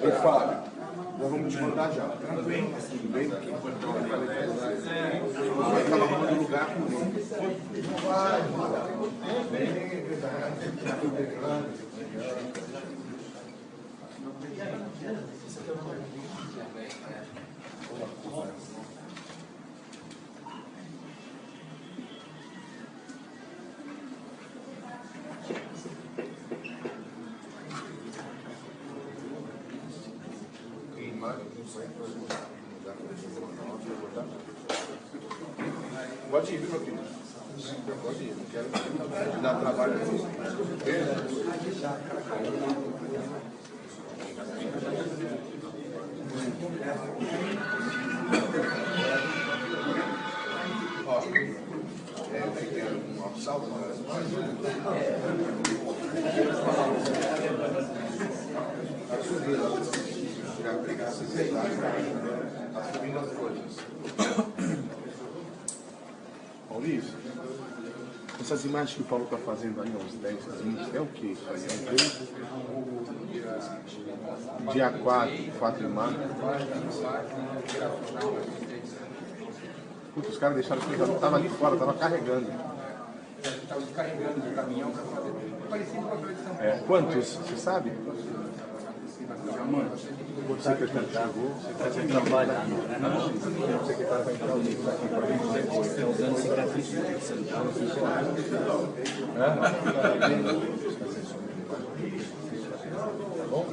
Oi, Fábio, nós vamos te mandar já. Tudo bem? Tudo bem? Vai estar arrumando lugar com ele. Pode ir, viu, meu querido? Pode ir, não quero te dar trabalho. Ó, tem um salto, tá subindo as coisas. Maurício, essas imagens que o Paulo está fazendo aí, uns 10 20, é o que isso aí? É um dia 4 de março. Putz, os caras deixaram que eu estava ali fora, estava carregando. Estava descarregando o caminhão para fazer. Parecido com a tradição. Quantos, você sabe? O secretário chegou. Você trabalha, né? O secretário vai entrar o livro aqui para a gente. Usando cicatriz. Tá bom?